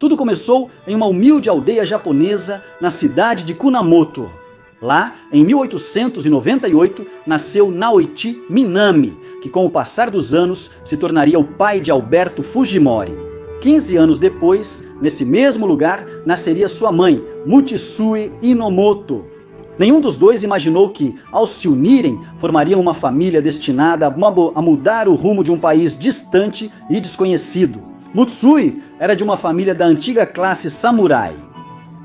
Tudo começou em uma humilde aldeia japonesa na cidade de Kunamoto. Lá, em 1898, nasceu Naoichi Minami, que com o passar dos anos se tornaria o pai de Alberto Fujimori. 15 anos depois, nesse mesmo lugar, nasceria sua mãe, Mutsui Inomoto. Nenhum dos dois imaginou que, ao se unirem, formariam uma família destinada a mudar o rumo de um país distante e desconhecido. Mutsui era de uma família da antiga classe samurai.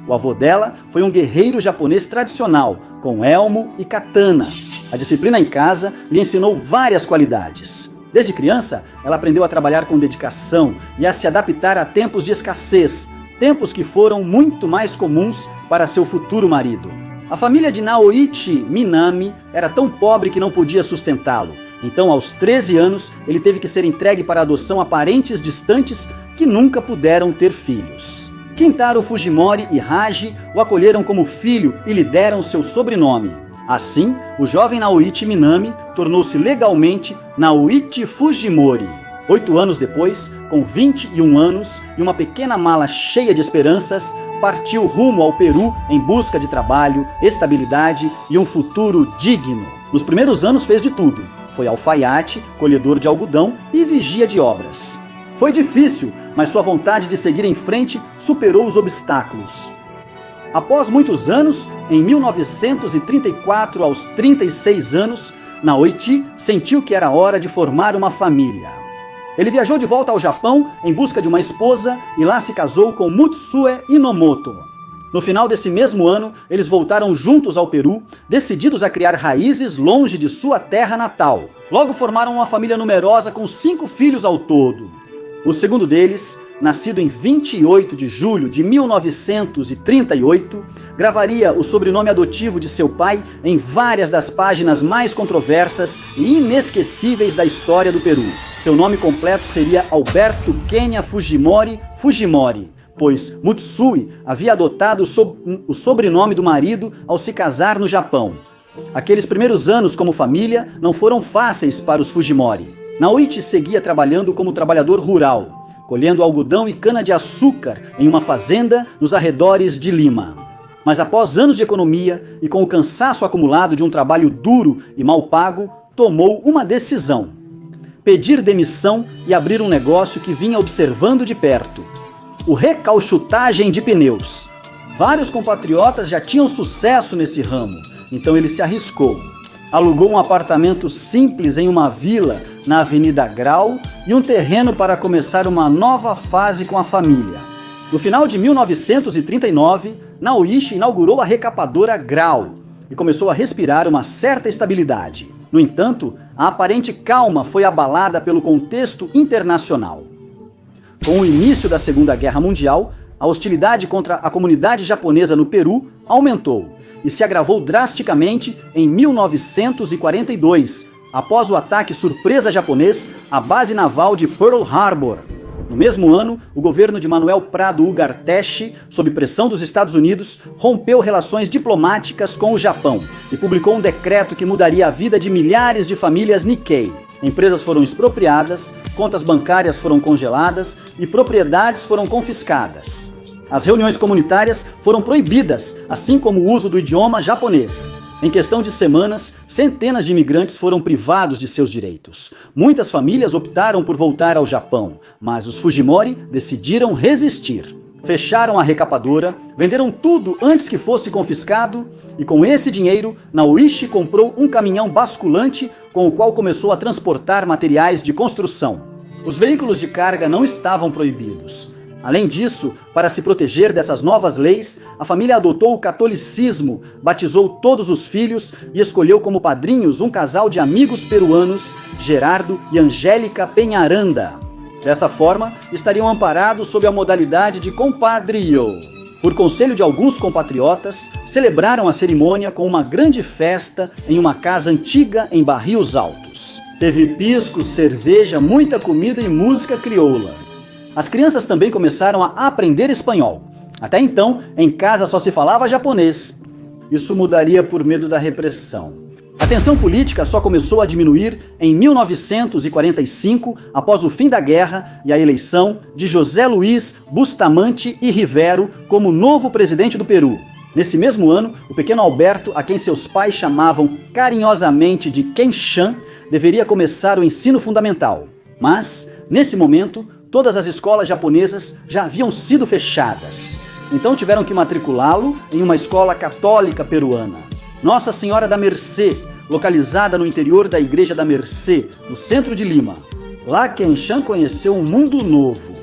O avô dela foi um guerreiro japonês tradicional, com elmo e katana. A disciplina em casa lhe ensinou várias qualidades. Desde criança, ela aprendeu a trabalhar com dedicação e a se adaptar a tempos de escassez, tempos que foram muito mais comuns para seu futuro marido. A família de Naoichi Minami era tão pobre que não podia sustentá-lo. Então, aos 13 anos, ele teve que ser entregue para adoção a parentes distantes que nunca puderam ter filhos. Kintaro Fujimori e Haji o acolheram como filho e lhe deram seu sobrenome. Assim, o jovem Naoichi Minami tornou-se legalmente Naoichi Fujimori. 8 anos depois, com 21 anos e uma pequena mala cheia de esperanças, partiu rumo ao Peru em busca de trabalho, estabilidade e um futuro digno. Nos primeiros anos fez de tudo. Foi alfaiate, colhedor de algodão e vigia de obras. Foi difícil, mas sua vontade de seguir em frente superou os obstáculos. Após muitos anos, em 1934, aos 36 anos, Naoichi sentiu que era hora de formar uma família. Ele viajou de volta ao Japão em busca de uma esposa e lá se casou com Mutsue Inomoto. No final desse mesmo ano, eles voltaram juntos ao Peru, decididos a criar raízes longe de sua terra natal. Logo formaram uma família numerosa com 5 filhos ao todo. O segundo deles, nascido em 28 de julho de 1938, gravaria o sobrenome adotivo de seu pai em várias das páginas mais controversas e inesquecíveis da história do Peru. Seu nome completo seria Alberto Kenya Fujimori Fujimori, pois Mutsui havia adotado o sobrenome do marido ao se casar no Japão. Aqueles primeiros anos como família não foram fáceis para os Fujimori. Naoichi seguia trabalhando como trabalhador rural, colhendo algodão e cana-de-açúcar em uma fazenda nos arredores de Lima. Mas após anos de economia e com o cansaço acumulado de um trabalho duro e mal pago, tomou uma decisão: pedir demissão e abrir um negócio que vinha observando de perto: o recauchutagem de pneus. Vários compatriotas já tinham sucesso nesse ramo, então ele se arriscou. Alugou um apartamento simples em uma vila na Avenida Grau e um terreno para começar uma nova fase com a família. No final de 1939, Naoichi inaugurou a recapadora Grau e começou a respirar uma certa estabilidade. No entanto, a aparente calma foi abalada pelo contexto internacional. Com o início da Segunda Guerra Mundial, a hostilidade contra a comunidade japonesa no Peru aumentou e se agravou drasticamente em 1942, após o ataque surpresa japonês à base naval de Pearl Harbor. No mesmo ano, o governo de Manuel Prado Ugarteche, sob pressão dos Estados Unidos, rompeu relações diplomáticas com o Japão e publicou um decreto que mudaria a vida de milhares de famílias Nikkei. Empresas foram expropriadas, contas bancárias foram congeladas e propriedades foram confiscadas. As reuniões comunitárias foram proibidas, assim como o uso do idioma japonês. Em questão de semanas, centenas de imigrantes foram privados de seus direitos. Muitas famílias optaram por voltar ao Japão, mas os Fujimori decidiram resistir. Fecharam a recapadora, venderam tudo antes que fosse confiscado e com esse dinheiro, Naoichi comprou um caminhão basculante com o qual começou a transportar materiais de construção. Os veículos de carga não estavam proibidos. Além disso, para se proteger dessas novas leis, a família adotou o catolicismo, batizou todos os filhos e escolheu como padrinhos um casal de amigos peruanos, Gerardo e Angélica Penharanda. Dessa forma, estariam amparados sob a modalidade de compadrio. Por conselho de alguns compatriotas, celebraram a cerimônia com uma grande festa em uma casa antiga em Barrios Altos. Teve pisco, cerveja, muita comida e música crioula. As crianças também começaram a aprender espanhol. Até então, em casa só se falava japonês. Isso mudaria por medo da repressão. A tensão política só começou a diminuir em 1945, após o fim da guerra e a eleição de José Luiz Bustamante e Rivero como novo presidente do Peru. Nesse mesmo ano, o pequeno Alberto, a quem seus pais chamavam carinhosamente de Kenchan, deveria começar o ensino fundamental. Mas, nesse momento, todas as escolas japonesas já haviam sido fechadas. Então tiveram que matriculá-lo em uma escola católica peruana. Nossa Senhora da Mercê, localizada no interior da Igreja da Mercê, no centro de Lima. Lá Kenchan conheceu um mundo novo.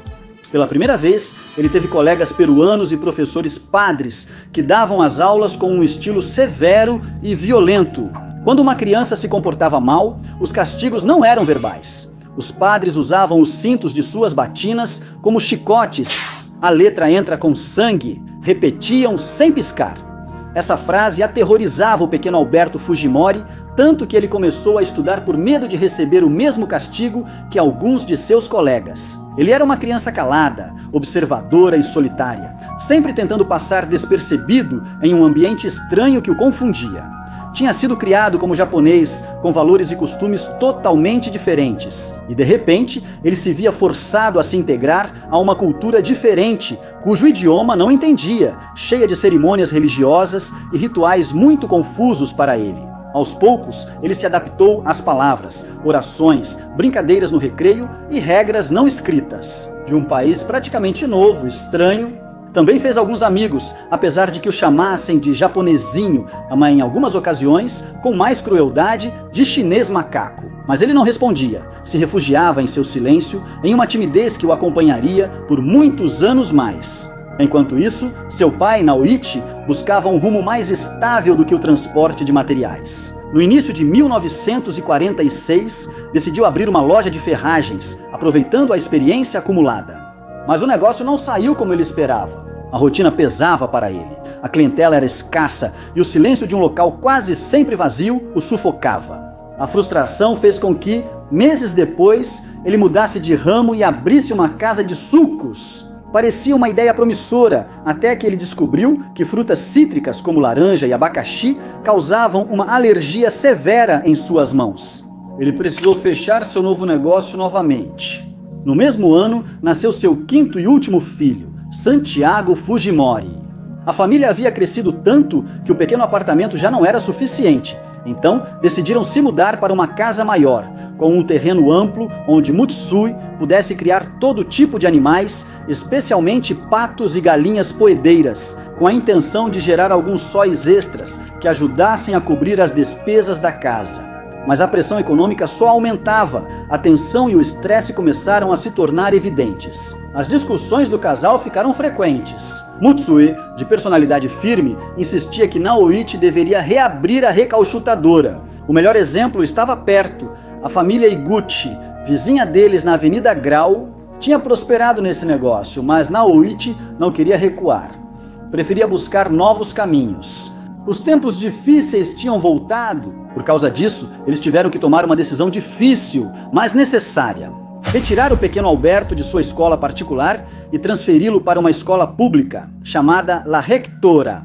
Pela primeira vez, ele teve colegas peruanos e professores padres que davam as aulas com um estilo severo e violento. Quando uma criança se comportava mal, os castigos não eram verbais. Os padres usavam os cintos de suas batinas como chicotes. A letra entra com sangue, repetiam sem piscar. Essa frase aterrorizava o pequeno Alberto Fujimori, tanto que ele começou a estudar por medo de receber o mesmo castigo que alguns de seus colegas. Ele era uma criança calada, observadora e solitária, sempre tentando passar despercebido em um ambiente estranho que o confundia. Tinha sido criado como japonês, com valores e costumes totalmente diferentes. E de repente, ele se via forçado a se integrar a uma cultura diferente, cujo idioma não entendia, cheia de cerimônias religiosas e rituais muito confusos para ele. Aos poucos, ele se adaptou às palavras, orações, brincadeiras no recreio e regras não escritas. De um país praticamente novo, estranho, também fez alguns amigos, apesar de que o chamassem de japonesinho, mas em algumas ocasiões, com mais crueldade, de chinês macaco. Mas ele não respondia, se refugiava em seu silêncio, em uma timidez que o acompanharia por muitos anos mais. Enquanto isso, seu pai, Naoichi, buscava um rumo mais estável do que o transporte de materiais. No início de 1946, decidiu abrir uma loja de ferragens, aproveitando a experiência acumulada. Mas o negócio não saiu como ele esperava. A rotina pesava para ele. A clientela era escassa e o silêncio de um local quase sempre vazio o sufocava. A frustração fez com que, meses depois, ele mudasse de ramo e abrisse uma casa de sucos. Parecia uma ideia promissora, até que ele descobriu que frutas cítricas como laranja e abacaxi causavam uma alergia severa em suas mãos. Ele precisou fechar seu novo negócio novamente. No mesmo ano, nasceu seu quinto e último filho, Santiago Fujimori. A família havia crescido tanto que o pequeno apartamento já não era suficiente. Então, decidiram se mudar para uma casa maior, com um terreno amplo onde Mutsui pudesse criar todo tipo de animais, especialmente patos e galinhas poedeiras, com a intenção de gerar alguns sóis extras que ajudassem a cobrir as despesas da casa. Mas a pressão econômica só aumentava, a tensão e o estresse começaram a se tornar evidentes. As discussões do casal ficaram frequentes. Mutsui, de personalidade firme, insistia que Naoichi deveria reabrir a recauchutadora. O melhor exemplo estava perto. A família Iguchi, vizinha deles na Avenida Grau, tinha prosperado nesse negócio, mas Naoichi não queria recuar. Preferia buscar novos caminhos. Os tempos difíceis tinham voltado. Por causa disso, eles tiveram que tomar uma decisão difícil, mas necessária. Retirar o pequeno Alberto de sua escola particular e transferi-lo para uma escola pública, chamada La Rectora,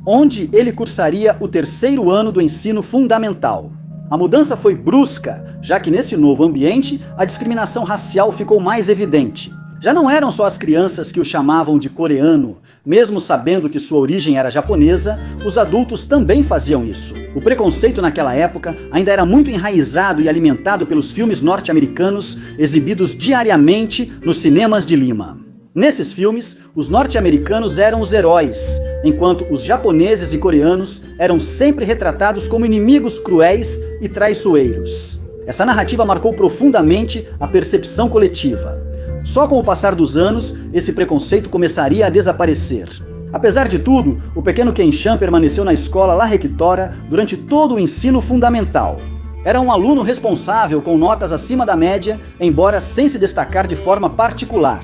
onde ele cursaria o terceiro ano do ensino fundamental. A mudança foi brusca, já que nesse novo ambiente, a discriminação racial ficou mais evidente. Já não eram só as crianças que o chamavam de coreano. Mesmo sabendo que sua origem era japonesa, os adultos também faziam isso. O preconceito naquela época ainda era muito enraizado e alimentado pelos filmes norte-americanos exibidos diariamente nos cinemas de Lima. Nesses filmes, os norte-americanos eram os heróis, enquanto os japoneses e coreanos eram sempre retratados como inimigos cruéis e traiçoeiros. Essa narrativa marcou profundamente a percepção coletiva. Só com o passar dos anos, esse preconceito começaria a desaparecer. Apesar de tudo, o pequeno Kenchan permaneceu na escola La Rectora durante todo o ensino fundamental. Era um aluno responsável com notas acima da média, embora sem se destacar de forma particular.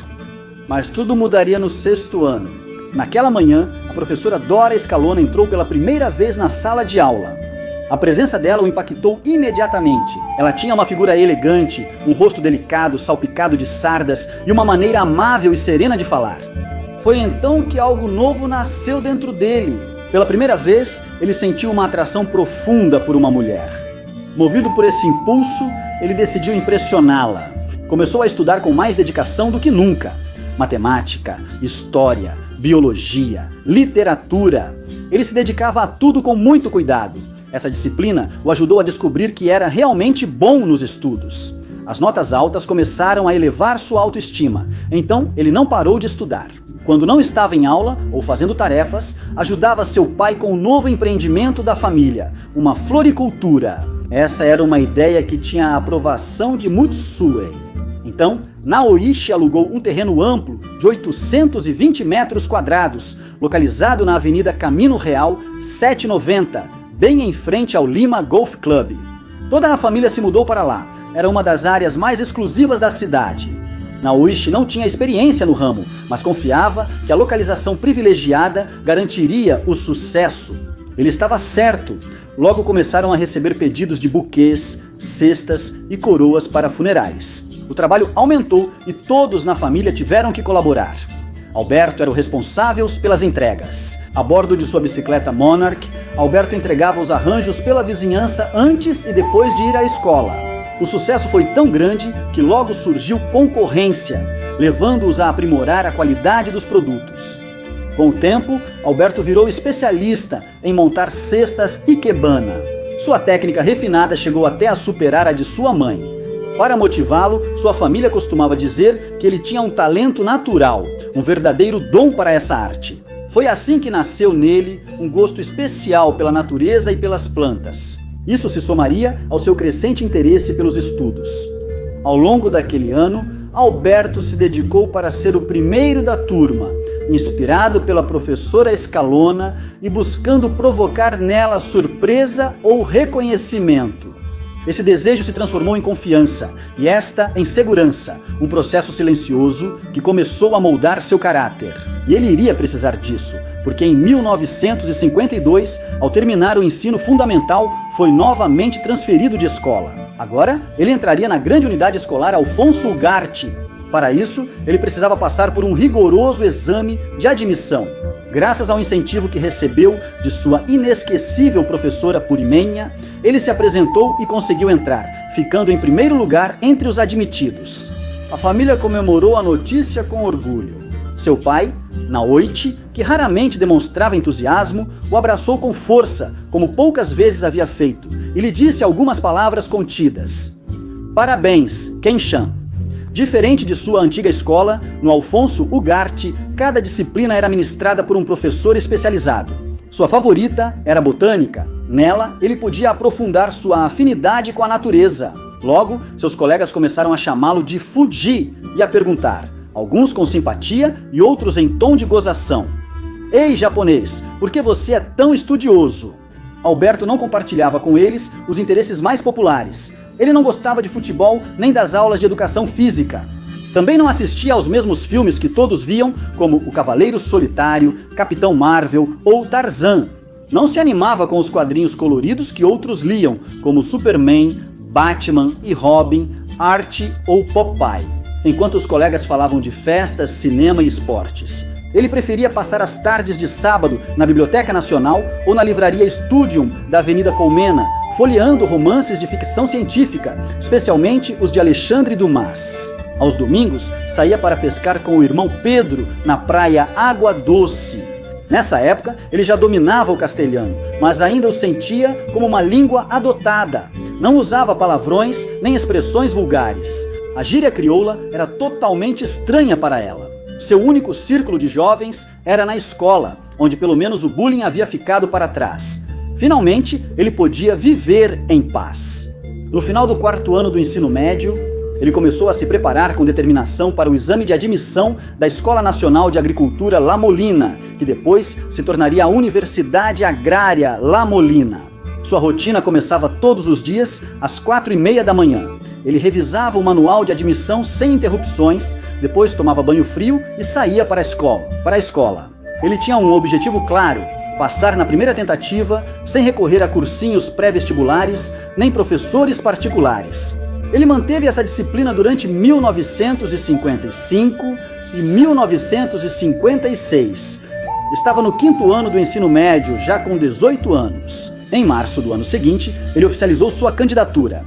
Mas tudo mudaria no sexto ano. Naquela manhã, a professora Dora Escalona entrou pela primeira vez na sala de aula. A presença dela o impactou imediatamente. Ela tinha uma figura elegante, um rosto delicado, salpicado de sardas e uma maneira amável e serena de falar. Foi então que algo novo nasceu dentro dele. Pela primeira vez, ele sentiu uma atração profunda por uma mulher. Movido por esse impulso, ele decidiu impressioná-la. Começou a estudar com mais dedicação do que nunca. Matemática, história, biologia, literatura. Ele se dedicava a tudo com muito cuidado. Essa disciplina o ajudou a descobrir que era realmente bom nos estudos. As notas altas começaram a elevar sua autoestima, então ele não parou de estudar. Quando não estava em aula ou fazendo tarefas, ajudava seu pai com o novo empreendimento da família, uma floricultura. Essa era uma ideia que tinha a aprovação de Mutsuei. Então, Naoichi alugou um terreno amplo de 820 metros quadrados, localizado na Avenida Camino Real 790, bem em frente ao Lima Golf Club. Toda a família se mudou para lá. Era uma das áreas mais exclusivas da cidade. Naoichi não tinha experiência no ramo, mas confiava que a localização privilegiada garantiria o sucesso. Ele estava certo. Logo começaram a receber pedidos de buquês, cestas e coroas para funerais. O trabalho aumentou e todos na família tiveram que colaborar. Alberto era o responsável pelas entregas. A bordo de sua bicicleta Monarch, Alberto entregava os arranjos pela vizinhança antes e depois de ir à escola. O sucesso foi tão grande que logo surgiu concorrência, levando-os a aprimorar a qualidade dos produtos. Com o tempo, Alberto virou especialista em montar cestas ikebana. Sua técnica refinada chegou até a superar a de sua mãe. Para motivá-lo, sua família costumava dizer que ele tinha um talento natural, um verdadeiro dom para essa arte. Foi assim que nasceu nele um gosto especial pela natureza e pelas plantas. Isso se somaria ao seu crescente interesse pelos estudos. Ao longo daquele ano, Alberto se dedicou para ser o primeiro da turma, inspirado pela professora Scalona e buscando provocar nela surpresa ou reconhecimento. Esse desejo se transformou em confiança e esta em segurança, um processo silencioso que começou a moldar seu caráter. E ele iria precisar disso, porque em 1952, ao terminar o ensino fundamental, foi novamente transferido de escola. Agora, ele entraria na grande unidade escolar Alfonso Ugarte. Para isso, ele precisava passar por um rigoroso exame de admissão. Graças ao incentivo que recebeu de sua inesquecível professora Purimenha, ele se apresentou e conseguiu entrar, ficando em primeiro lugar entre os admitidos. A família comemorou a notícia com orgulho. Seu pai, Naoichi, que raramente demonstrava entusiasmo, o abraçou com força, como poucas vezes havia feito, e lhe disse algumas palavras contidas. Parabéns, Kenshan. Diferente de sua antiga escola, no Alfonso Ugarte, cada disciplina era ministrada por um professor especializado. Sua favorita era botânica. Nela, ele podia aprofundar sua afinidade com a natureza. Logo, seus colegas começaram a chamá-lo de Fuji e a perguntar, alguns com simpatia e outros em tom de gozação. Ei, japonês, por que você é tão estudioso? Alberto não compartilhava com eles os interesses mais populares. Ele não gostava de futebol nem das aulas de educação física. Também não assistia aos mesmos filmes que todos viam, como O Cavaleiro Solitário, Capitão Marvel ou Tarzan. Não se animava com os quadrinhos coloridos que outros liam, como Superman, Batman e Robin, Arte ou Popeye. Enquanto os colegas falavam de festas, cinema e esportes. Ele preferia passar as tardes de sábado na Biblioteca Nacional ou na Livraria Studium da Avenida Colmena, folheando romances de ficção científica, especialmente os de Alexandre Dumas. Aos domingos, saía para pescar com o irmão Pedro na praia Água Doce. Nessa época, ele já dominava o castelhano, mas ainda o sentia como uma língua adotada. Não usava palavrões nem expressões vulgares. A gíria crioula era totalmente estranha para ela. Seu único círculo de jovens era na escola, onde pelo menos o bullying havia ficado para trás. Finalmente, ele podia viver em paz. No final do 4º ano do ensino médio, ele começou a se preparar com determinação para o exame de admissão da Escola Nacional de Agricultura La Molina, que depois se tornaria a Universidade Agrária La Molina. Sua rotina começava todos os dias às 4h30 da manhã. Ele revisava o manual de admissão sem interrupções, depois tomava banho frio e saía para a escola. Ele tinha um objetivo claro: passar na primeira tentativa, sem recorrer a cursinhos pré-vestibulares, nem professores particulares. Ele manteve essa disciplina durante 1955 e 1956. estava no 5º ano do ensino médio, já com 18 anos. Em março do ano seguinte, ele oficializou sua candidatura.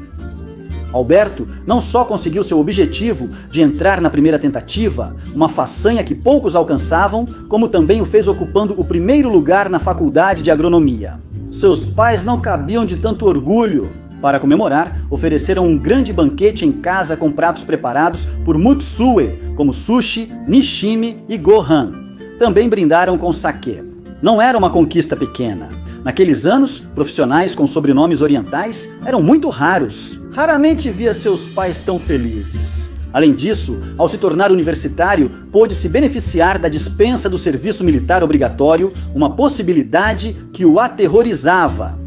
Alberto não só conseguiu seu objetivo de entrar na primeira tentativa, uma façanha que poucos alcançavam, como também o fez ocupando o primeiro lugar na faculdade de agronomia. Seus pais não cabiam de tanto orgulho. Para comemorar, ofereceram um grande banquete em casa com pratos preparados por Mutsue, como sushi, nishimi e gohan. Também brindaram com saquê. Não era uma conquista pequena. Naqueles anos, profissionais com sobrenomes orientais eram muito raros. Raramente via seus pais tão felizes. Além disso, ao se tornar universitário, pôde se beneficiar da dispensa do serviço militar obrigatório, uma possibilidade que o aterrorizava.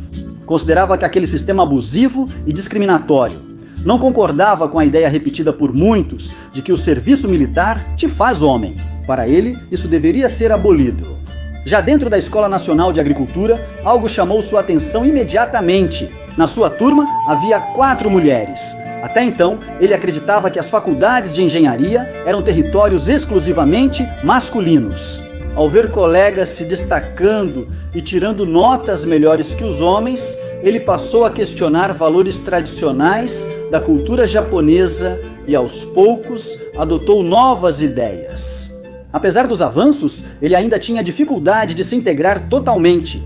Considerava que aquele sistema abusivo e discriminatório. Não concordava com a ideia repetida por muitos de que o serviço militar te faz homem. Para ele, isso deveria ser abolido. Já dentro da Escola Nacional de Agricultura, algo chamou sua atenção imediatamente. Na sua turma, havia 4 mulheres. Até então, ele acreditava que as faculdades de engenharia eram territórios exclusivamente masculinos. Ao ver colegas se destacando e tirando notas melhores que os homens, ele passou a questionar valores tradicionais da cultura japonesa e, aos poucos, adotou novas ideias. Apesar dos avanços, ele ainda tinha dificuldade de se integrar totalmente.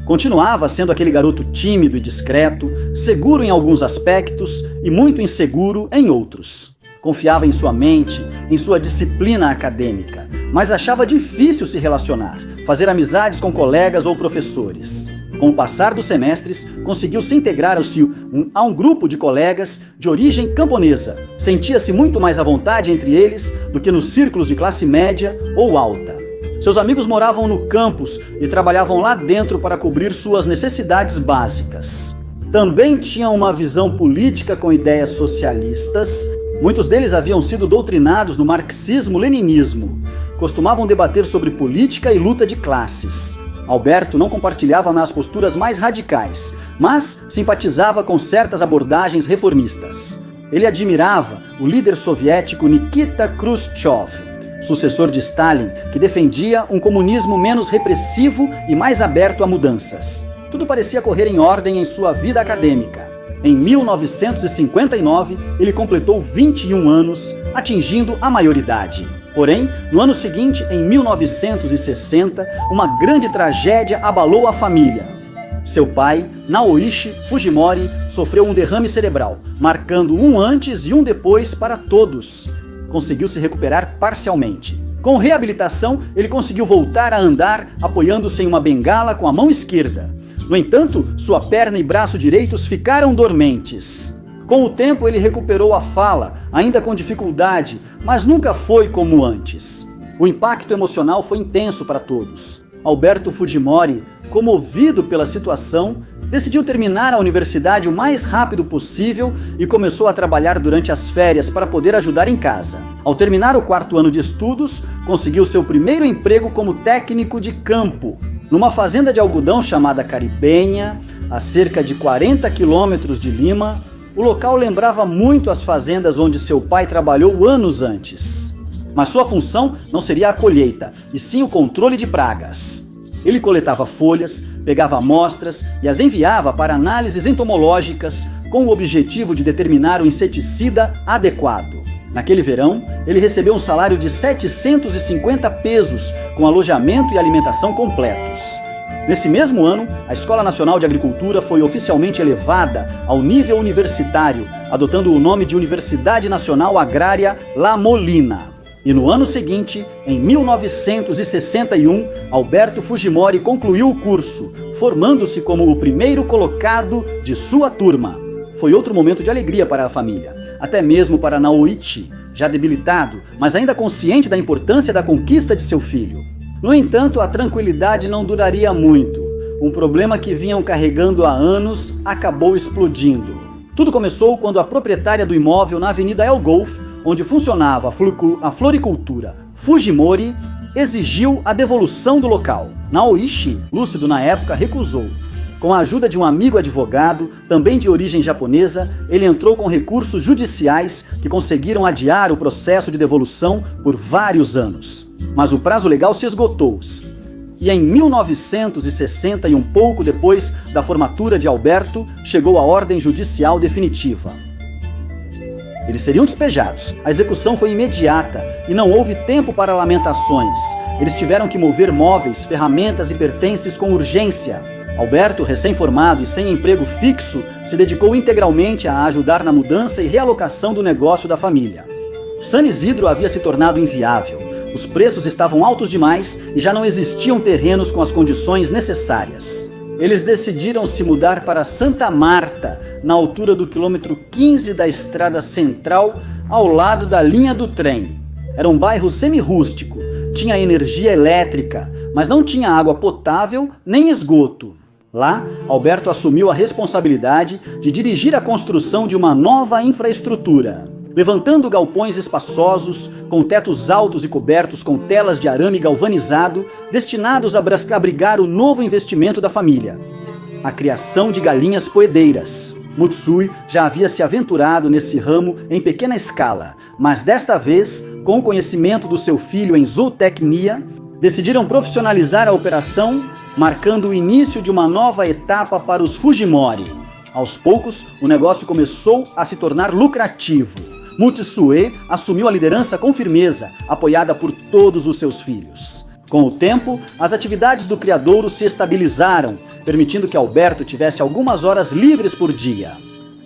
Continuava sendo aquele garoto tímido e discreto, seguro em alguns aspectos e muito inseguro em outros. Confiava em sua mente, em sua disciplina acadêmica, mas achava difícil se relacionar, fazer amizades com colegas ou professores. Com o passar dos semestres, conseguiu se integrar a um grupo de colegas de origem camponesa. Sentia-se muito mais à vontade entre eles do que nos círculos de classe média ou alta. Seus amigos moravam no campus e trabalhavam lá dentro para cobrir suas necessidades básicas. Também tinham uma visão política com ideias socialistas. Muitos deles haviam sido doutrinados no marxismo-leninismo. Costumavam debater sobre política e luta de classes. Alberto não compartilhava nas posturas mais radicais, mas simpatizava com certas abordagens reformistas. Ele admirava o líder soviético Nikita Khrushchev, sucessor de Stalin, que defendia um comunismo menos repressivo e mais aberto a mudanças. Tudo parecia correr em ordem em sua vida acadêmica. Em 1959, ele completou 21 anos, atingindo a maioridade. Porém, no ano seguinte, em 1960, uma grande tragédia abalou a família. Seu pai, Naoichi Fujimori, sofreu um derrame cerebral, marcando um antes e um depois para todos. Conseguiu se recuperar parcialmente. Com reabilitação, ele conseguiu voltar a andar, apoiando-se em uma bengala com a mão esquerda. No entanto, sua perna e braço direitos ficaram dormentes. Com o tempo, ele recuperou a fala, ainda com dificuldade, mas nunca foi como antes. O impacto emocional foi intenso para todos. Alberto Fujimori, comovido pela situação, decidiu terminar a universidade o mais rápido possível e começou a trabalhar durante as férias para poder ajudar em casa. Ao terminar o 4º ano de estudos, conseguiu seu primeiro emprego como técnico de campo, numa fazenda de algodão chamada Caribenha, a cerca de 40 quilômetros de Lima. O local lembrava muito as fazendas onde seu pai trabalhou anos antes. Mas sua função não seria a colheita, e sim o controle de pragas. Ele coletava folhas, pegava amostras e as enviava para análises entomológicas com o objetivo de determinar o inseticida adequado. Naquele verão, ele recebeu um salário de 750 pesos, com alojamento e alimentação completos. Nesse mesmo ano, a Escola Nacional de Agricultura foi oficialmente elevada ao nível universitário, adotando o nome de Universidade Nacional Agrária La Molina. E no ano seguinte, em 1961, Alberto Fujimori concluiu o curso, formando-se como o primeiro colocado de sua turma. Foi outro momento de alegria para a família, até mesmo para Naoichi, já debilitado, mas ainda consciente da importância da conquista de seu filho. No entanto, a tranquilidade não duraria muito. Um problema que vinham carregando há anos acabou explodindo. Tudo começou quando a proprietária do imóvel na Avenida El Golf, onde funcionava a floricultura Fujimori, exigiu a devolução do local. Naoichi, lúcido na época, recusou. Com a ajuda de um amigo advogado, também de origem japonesa, ele entrou com recursos judiciais que conseguiram adiar o processo de devolução por vários anos. Mas o prazo legal se esgotou. E em 1960 e um pouco depois da formatura de Alberto, chegou a ordem judicial definitiva. Eles seriam despejados. A execução foi imediata e não houve tempo para lamentações. Eles tiveram que mover móveis, ferramentas e pertences com urgência. Alberto, recém-formado e sem emprego fixo, se dedicou integralmente a ajudar na mudança e realocação do negócio da família. San Isidro havia se tornado inviável. Os preços estavam altos demais e já não existiam terrenos com as condições necessárias. Eles decidiram se mudar para Santa Marta, na altura do quilômetro 15 da estrada central, ao lado da linha do trem. Era um bairro semi-rústico, tinha energia elétrica, mas não tinha água potável nem esgoto. Lá, Alberto assumiu a responsabilidade de dirigir a construção de uma nova infraestrutura, levantando galpões espaçosos, com tetos altos e cobertos com telas de arame galvanizado, destinados a abrigar o novo investimento da família: a criação de galinhas poedeiras. Mutsui já havia se aventurado nesse ramo em pequena escala, mas desta vez, com o conhecimento do seu filho em zootecnia, decidiram profissionalizar a operação, marcando o início de uma nova etapa para os Fujimori. Aos poucos, o negócio começou a se tornar lucrativo. Mutsui assumiu a liderança com firmeza, apoiada por todos os seus filhos. Com o tempo, as atividades do criadouro se estabilizaram, permitindo que Alberto tivesse algumas horas livres por dia.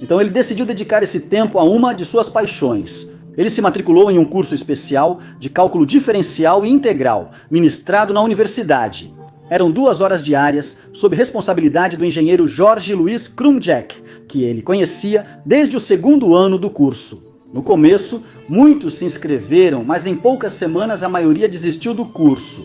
Então ele decidiu dedicar esse tempo a uma de suas paixões. Ele se matriculou em um curso especial de cálculo diferencial e integral, ministrado na universidade. Eram 2 horas diárias, sob responsabilidade do engenheiro Jorge Luiz Krumjack, que ele conhecia desde o 2º ano do curso. No começo, muitos se inscreveram, mas em poucas semanas a maioria desistiu do curso.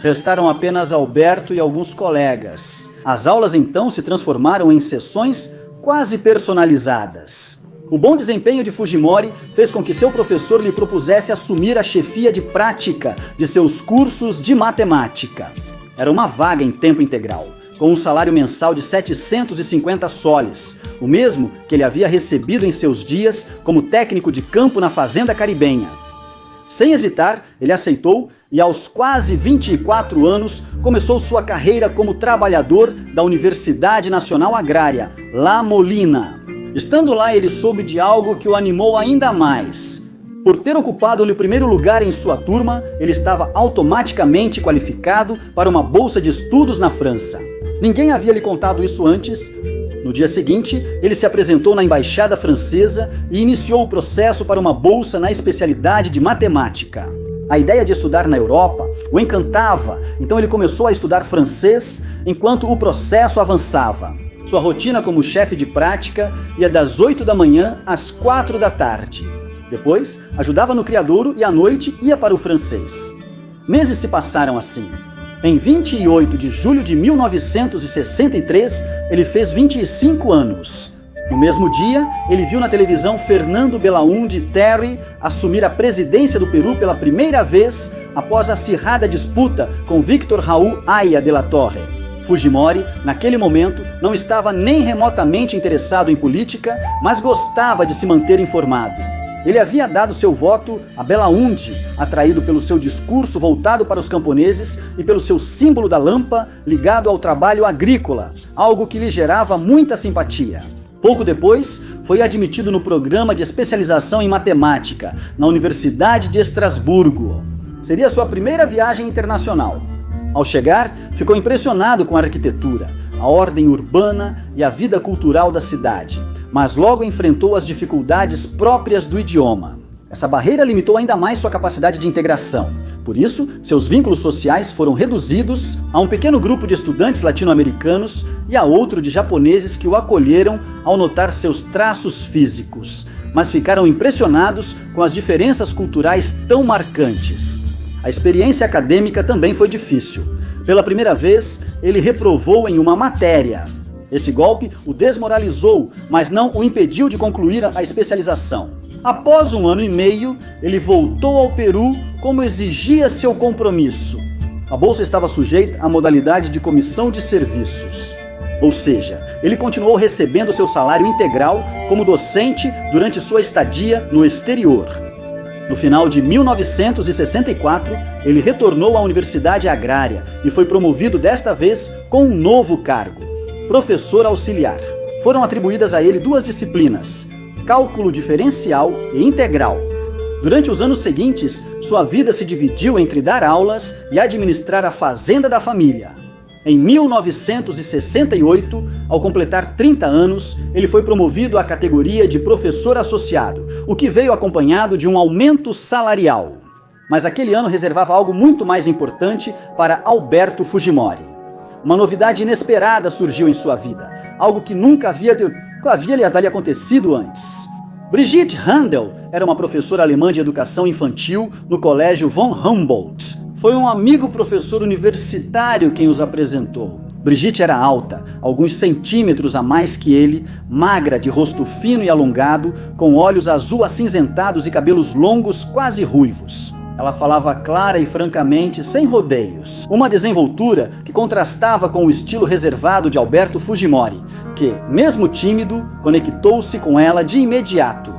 Restaram apenas Alberto e alguns colegas. As aulas então se transformaram em sessões quase personalizadas. O bom desempenho de Fujimori fez com que seu professor lhe propusesse assumir a chefia de prática de seus cursos de matemática. Era uma vaga em tempo integral, com um salário mensal de 750 soles, o mesmo que ele havia recebido em seus dias como técnico de campo na fazenda caribenha. Sem hesitar, ele aceitou e aos quase 24 anos começou sua carreira como trabalhador da Universidade Nacional Agrária, La Molina. Estando lá, ele soube de algo que o animou ainda mais. Por ter ocupado o primeiro lugar em sua turma, ele estava automaticamente qualificado para uma bolsa de estudos na França. Ninguém havia lhe contado isso antes. No dia seguinte, ele se apresentou na embaixada francesa e iniciou o processo para uma bolsa na especialidade de matemática. A ideia de estudar na Europa o encantava, então ele começou a estudar francês enquanto o processo avançava. Sua rotina como chefe de prática ia das 8 da manhã às 4 da tarde. Depois, ajudava no criadouro e à noite ia para o francês. Meses se passaram assim. Em 28 de julho de 1963, ele fez 25 anos. No mesmo dia, ele viu na televisão Fernando Belaúnde Terry assumir a presidência do Peru pela primeira vez após a acirrada disputa com Victor Raul Aya de la Torre. Fujimori, naquele momento, não estava nem remotamente interessado em política, mas gostava de se manter informado. Ele havia dado seu voto a Belaúnde, atraído pelo seu discurso voltado para os camponeses e pelo seu símbolo da lampa ligado ao trabalho agrícola, algo que lhe gerava muita simpatia. Pouco depois, foi admitido no programa de especialização em matemática, na Universidade de Estrasburgo. Seria sua primeira viagem internacional. Ao chegar, ficou impressionado com a arquitetura, a ordem urbana e a vida cultural da cidade, mas logo enfrentou as dificuldades próprias do idioma. Essa barreira limitou ainda mais sua capacidade de integração. Por isso, seus vínculos sociais foram reduzidos a um pequeno grupo de estudantes latino-americanos e a outro de japoneses que o acolheram ao notar seus traços físicos, mas ficaram impressionados com as diferenças culturais tão marcantes. A experiência acadêmica também foi difícil. Pela primeira vez, ele reprovou em uma matéria. Esse golpe o desmoralizou, mas não o impediu de concluir a especialização. Após 1 ano e meio, ele voltou ao Peru como exigia seu compromisso. A bolsa estava sujeita à modalidade de comissão de serviços. Ou seja, ele continuou recebendo seu salário integral como docente durante sua estadia no exterior. No final de 1964, ele retornou à Universidade Agrária e foi promovido desta vez com um novo cargo, professor auxiliar. Foram atribuídas a ele 2 disciplinas, cálculo diferencial e integral. Durante os anos seguintes, sua vida se dividiu entre dar aulas e administrar a fazenda da família. Em 1968, ao completar 30 anos, ele foi promovido à categoria de professor associado, o que veio acompanhado de um aumento salarial. Mas aquele ano reservava algo muito mais importante para Alberto Fujimori. Uma novidade inesperada surgiu em sua vida, algo que nunca havia lhe acontecido antes. Brigitte Handel era uma professora alemã de educação infantil no Colégio von Humboldt. Foi um amigo professor universitário quem os apresentou. Brigitte era alta, alguns centímetros a mais que ele, magra, de rosto fino e alongado, com olhos azul acinzentados e cabelos longos quase ruivos. Ela falava clara e francamente, sem rodeios. Uma desenvoltura que contrastava com o estilo reservado de Alberto Fujimori, que, mesmo tímido, conectou-se com ela de imediato.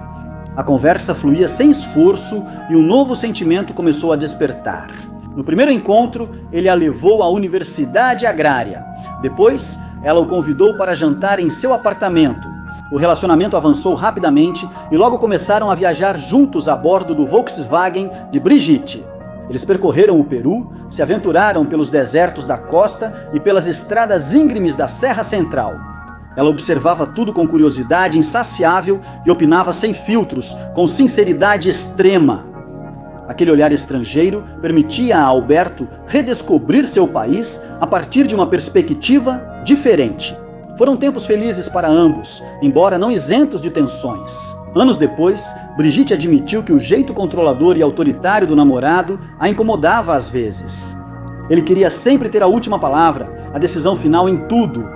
A conversa fluía sem esforço e um novo sentimento começou a despertar. No primeiro encontro, ele a levou à Universidade Agrária. Depois, ela o convidou para jantar em seu apartamento. O relacionamento avançou rapidamente e logo começaram a viajar juntos a bordo do Volkswagen de Brigitte. Eles percorreram o Peru, se aventuraram pelos desertos da costa e pelas estradas íngremes da Serra Central. Ela observava tudo com curiosidade insaciável e opinava sem filtros, com sinceridade extrema. Aquele olhar estrangeiro permitia a Alberto redescobrir seu país a partir de uma perspectiva diferente. Foram tempos felizes para ambos, embora não isentos de tensões. Anos depois, Brigitte admitiu que o jeito controlador e autoritário do namorado a incomodava às vezes. Ele queria sempre ter a última palavra, a decisão final em tudo.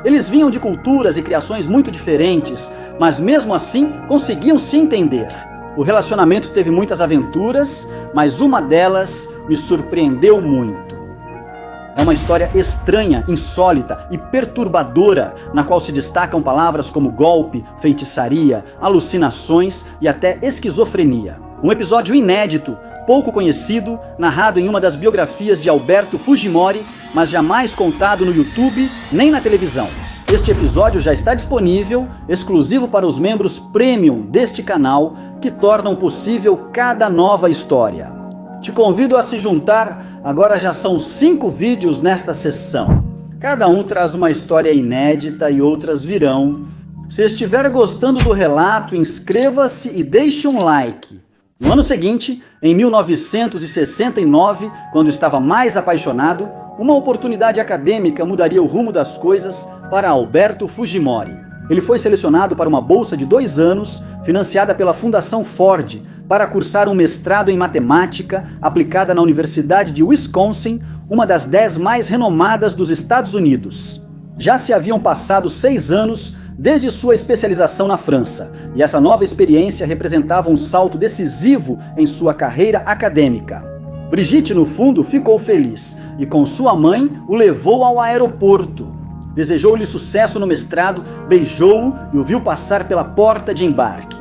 Eles vinham de culturas e criações muito diferentes, mas mesmo assim conseguiam se entender. O relacionamento teve muitas aventuras, mas uma delas me surpreendeu muito. É uma história estranha, insólita e perturbadora, na qual se destacam palavras como golpe, feitiçaria, alucinações e até esquizofrenia. Um episódio inédito, pouco conhecido, narrado em uma das biografias de Alberto Fujimori, mas jamais contado no YouTube nem na televisão. Este episódio já está disponível, exclusivo para os membros premium deste canal, que tornam possível cada nova história. Te convido a se juntar, agora já são 5 vídeos nesta sessão. Cada um traz uma história inédita e outras virão. Se estiver gostando do relato, inscreva-se e deixe um like. No ano seguinte, em 1969, quando estava mais apaixonado, uma oportunidade acadêmica mudaria o rumo das coisas para Alberto Fujimori. Ele foi selecionado para uma bolsa de 2 anos, financiada pela Fundação Ford, para cursar um mestrado em matemática aplicada na Universidade de Wisconsin, uma das 10 mais renomadas dos Estados Unidos. Já se haviam passado 6 anos desde sua especialização na França, e essa nova experiência representava um salto decisivo em sua carreira acadêmica. Brigitte, no fundo, ficou feliz e, com sua mãe, o levou ao aeroporto. Desejou-lhe sucesso no mestrado, beijou-o e o viu passar pela porta de embarque.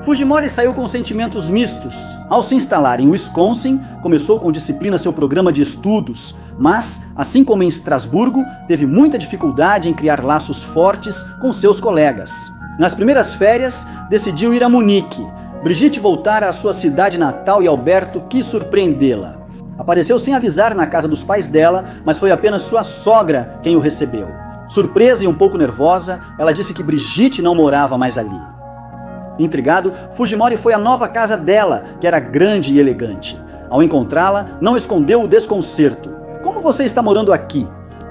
Fujimori saiu com sentimentos mistos. Ao se instalar em Wisconsin, começou com disciplina seu programa de estudos, mas, assim como em Estrasburgo, teve muita dificuldade em criar laços fortes com seus colegas. Nas primeiras férias, decidiu ir a Munique. Brigitte voltara à sua cidade natal e Alberto quis surpreendê-la. Apareceu sem avisar na casa dos pais dela, mas foi apenas sua sogra quem o recebeu. Surpresa e um pouco nervosa, ela disse que Brigitte não morava mais ali. Intrigado, Fujimori foi à nova casa dela, que era grande e elegante. Ao encontrá-la, não escondeu o desconcerto. "Como você está morando aqui?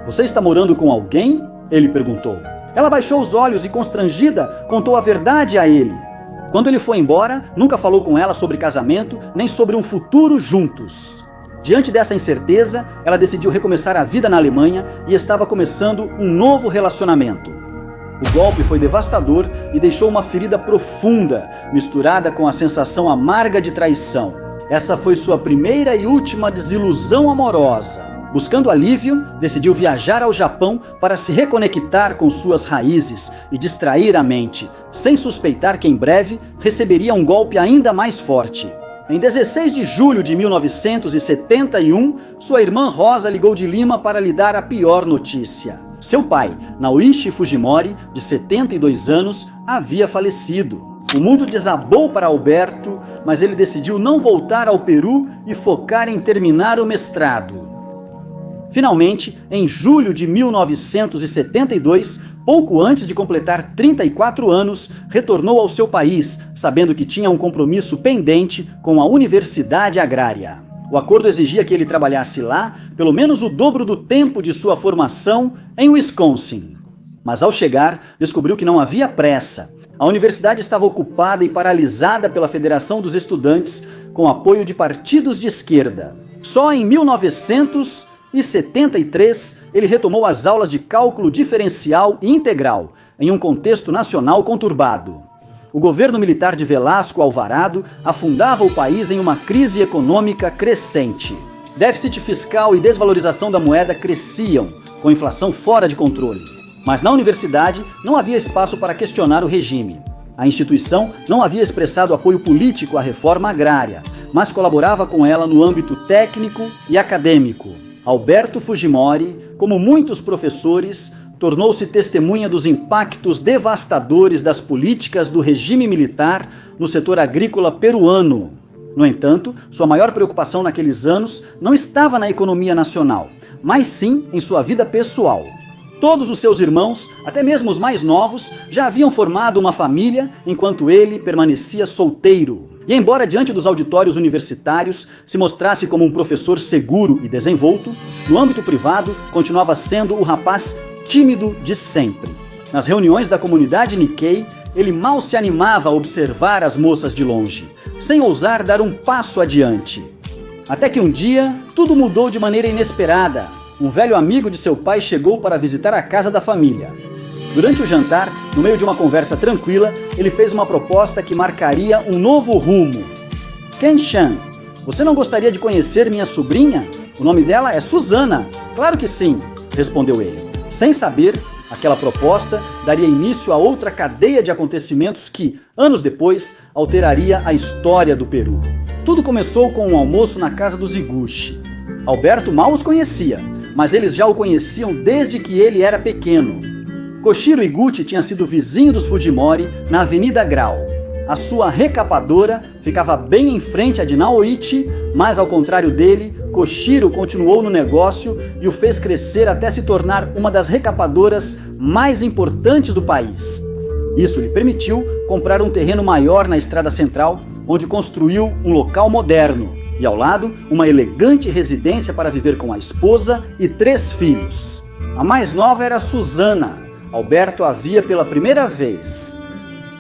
Você está morando com alguém?" ele perguntou. Ela baixou os olhos e, constrangida, contou a verdade a ele. Quando ele foi embora, nunca falou com ela sobre casamento, nem sobre um futuro juntos. Diante dessa incerteza, ela decidiu recomeçar a vida na Alemanha e estava começando um novo relacionamento. O golpe foi devastador e deixou uma ferida profunda, misturada com a sensação amarga de traição. Essa foi sua primeira e última desilusão amorosa. Buscando alívio, decidiu viajar ao Japão para se reconectar com suas raízes e distrair a mente, sem suspeitar que em breve receberia um golpe ainda mais forte. Em 16 de julho de 1971, sua irmã Rosa ligou de Lima para lhe dar a pior notícia. Seu pai, Naoichi Fujimori, de 72 anos, havia falecido. O mundo desabou para Alberto, mas ele decidiu não voltar ao Peru e focar em terminar o mestrado. Finalmente, em julho de 1972, pouco antes de completar 34 anos, retornou ao seu país, sabendo que tinha um compromisso pendente com a Universidade Agrária. O acordo exigia que ele trabalhasse lá pelo menos o dobro do tempo de sua formação em Wisconsin. Mas ao chegar, descobriu que não havia pressa. A universidade estava ocupada e paralisada pela Federação dos Estudantes, com apoio de partidos de esquerda. Só em 1973, ele retomou as aulas de cálculo diferencial e integral, em um contexto nacional conturbado. O governo militar de Velasco Alvarado afundava o país em uma crise econômica crescente. Déficit fiscal e desvalorização da moeda cresciam, com inflação fora de controle. Mas na universidade não havia espaço para questionar o regime. A instituição não havia expressado apoio político à reforma agrária, mas colaborava com ela no âmbito técnico e acadêmico. Alberto Fujimori, como muitos professores, tornou-se testemunha dos impactos devastadores das políticas do regime militar no setor agrícola peruano. No entanto, sua maior preocupação naqueles anos não estava na economia nacional, mas sim em sua vida pessoal. Todos os seus irmãos, até mesmo os mais novos, já haviam formado uma família, enquanto ele permanecia solteiro. E embora diante dos auditórios universitários se mostrasse como um professor seguro e desenvolto, no âmbito privado continuava sendo o rapaz tímido de sempre. Nas reuniões da comunidade Nikkei, ele mal se animava a observar as moças de longe, sem ousar dar um passo adiante. Até que um dia, tudo mudou de maneira inesperada. Um velho amigo de seu pai chegou para visitar a casa da família. Durante o jantar, no meio de uma conversa tranquila, ele fez uma proposta que marcaria um novo rumo. Ken-chan, você não gostaria de conhecer minha sobrinha? O nome dela é Susana. Claro que sim, respondeu ele. Sem saber, aquela proposta daria início a outra cadeia de acontecimentos que, anos depois, alteraria a história do Peru. Tudo começou com um almoço na casa dos Iguchi. Alberto mal os conhecia, mas eles já o conheciam desde que ele era pequeno. Koshiro Iguchi tinha sido vizinho dos Fujimori na Avenida Grau. A sua recapadora ficava bem em frente à de Naoichi, mas ao contrário dele, Koshiro continuou no negócio e o fez crescer até se tornar uma das recapadoras mais importantes do país. Isso lhe permitiu comprar um terreno maior na Estrada Central, onde construiu um local moderno e, ao lado, uma elegante residência para viver com a esposa e 3 filhos. A mais nova era Susana. Alberto a via pela primeira vez.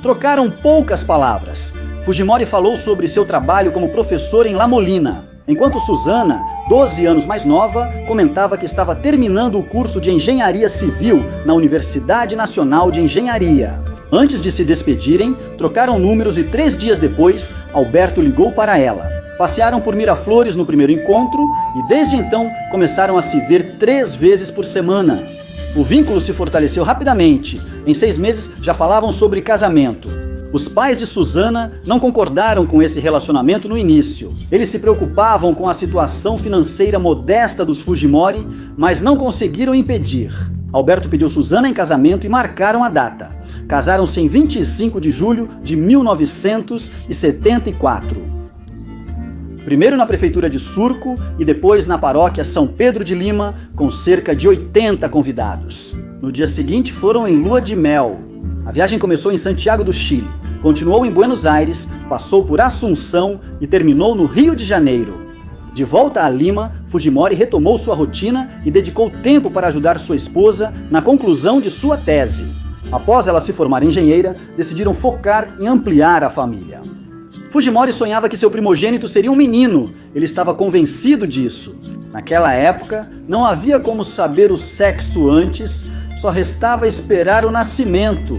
Trocaram poucas palavras. Fujimori falou sobre seu trabalho como professor em La Molina, enquanto Susana, 12 anos mais nova, comentava que estava terminando o curso de Engenharia Civil na Universidade Nacional de Engenharia. Antes de se despedirem, trocaram números e 3 dias depois, Alberto ligou para ela. Passearam por Miraflores no primeiro encontro e desde então começaram a se ver 3 vezes por semana. O vínculo se fortaleceu rapidamente. Em 6 meses já falavam sobre casamento. Os pais de Susana não concordaram com esse relacionamento no início. Eles se preocupavam com a situação financeira modesta dos Fujimori, mas não conseguiram impedir. Alberto pediu Susana em casamento e marcaram a data. Casaram-se em 25 de julho de 1974. Primeiro na prefeitura de Surco e depois na paróquia São Pedro de Lima, com cerca de 80 convidados. No dia seguinte foram em lua de mel. A viagem começou em Santiago do Chile, continuou em Buenos Aires, passou por Assunção e terminou no Rio de Janeiro. De volta a Lima, Fujimori retomou sua rotina e dedicou tempo para ajudar sua esposa na conclusão de sua tese. Após ela se formar engenheira, decidiram focar em ampliar a família. Fujimori sonhava que seu primogênito seria um menino. Ele estava convencido disso. Naquela época, não havia como saber o sexo antes, só restava esperar o nascimento.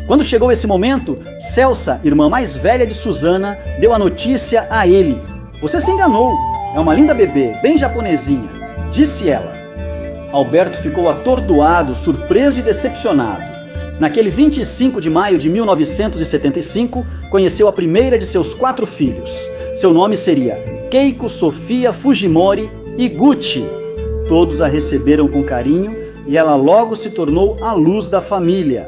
Quando chegou esse momento, Celsa, irmã mais velha de Susana, deu a notícia a ele. Você se enganou, é uma linda bebê, bem japonesinha, disse ela. Alberto ficou atordoado, surpreso e decepcionado. Naquele 25 de maio de 1975, conheceu a primeira de seus 4 filhos. seu nome seria Keiko Sofia Fujimori Iguchi. Todos a receberam com carinho e ela logo se tornou a luz da família.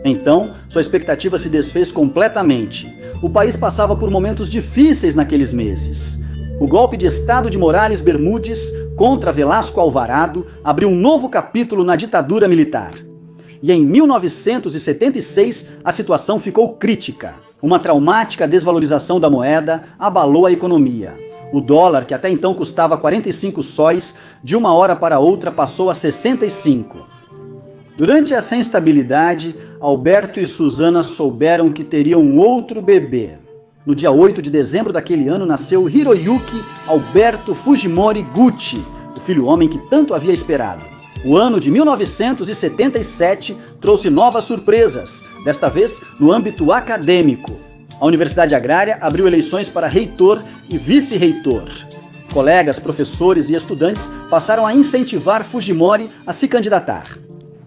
Então, sua expectativa se desfez completamente. O país passava por momentos difíceis naqueles meses. O golpe de Estado de Morales Bermúdez contra Velasco Alvarado abriu um novo capítulo na ditadura militar. E em 1976, a situação ficou crítica. Uma traumática desvalorização da moeda abalou a economia. O dólar, que até então custava 45 sóis, de uma hora para outra passou a 65. Durante essa instabilidade, Alberto e Suzana souberam que teriam um outro bebê. No dia 8 de dezembro daquele ano nasceu Hiroyuki Alberto Fujimori Gucci, o filho homem que tanto havia esperado. O ano de 1977 trouxe novas surpresas, desta vez no âmbito acadêmico. A Universidade Agrária abriu eleições para reitor e vice-reitor. Colegas, professores e estudantes passaram a incentivar Fujimori a se candidatar.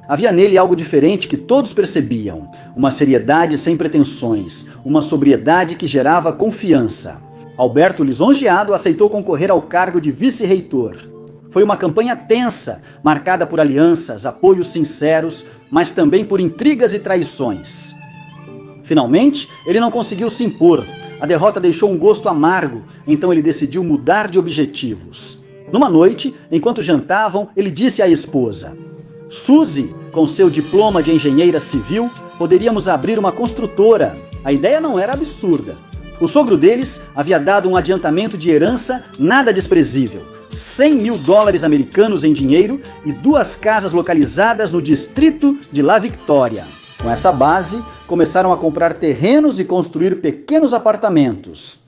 Havia nele algo diferente que todos percebiam, uma seriedade sem pretensões, uma sobriedade que gerava confiança. Alberto, lisonjeado, aceitou concorrer ao cargo de vice-reitor. Foi uma campanha tensa, marcada por alianças, apoios sinceros, mas também por intrigas e traições. Finalmente, ele não conseguiu se impor. A derrota deixou um gosto amargo, então ele decidiu mudar de objetivos. Numa noite, enquanto jantavam, ele disse à esposa: Suzy, com seu diploma de engenheira civil, poderíamos abrir uma construtora. A ideia não era absurda. O sogro deles havia dado um adiantamento de herança nada desprezível. $100 mil americanos em dinheiro e 2 casas localizadas no distrito de La Victoria. Com essa base, começaram a comprar terrenos e construir pequenos apartamentos.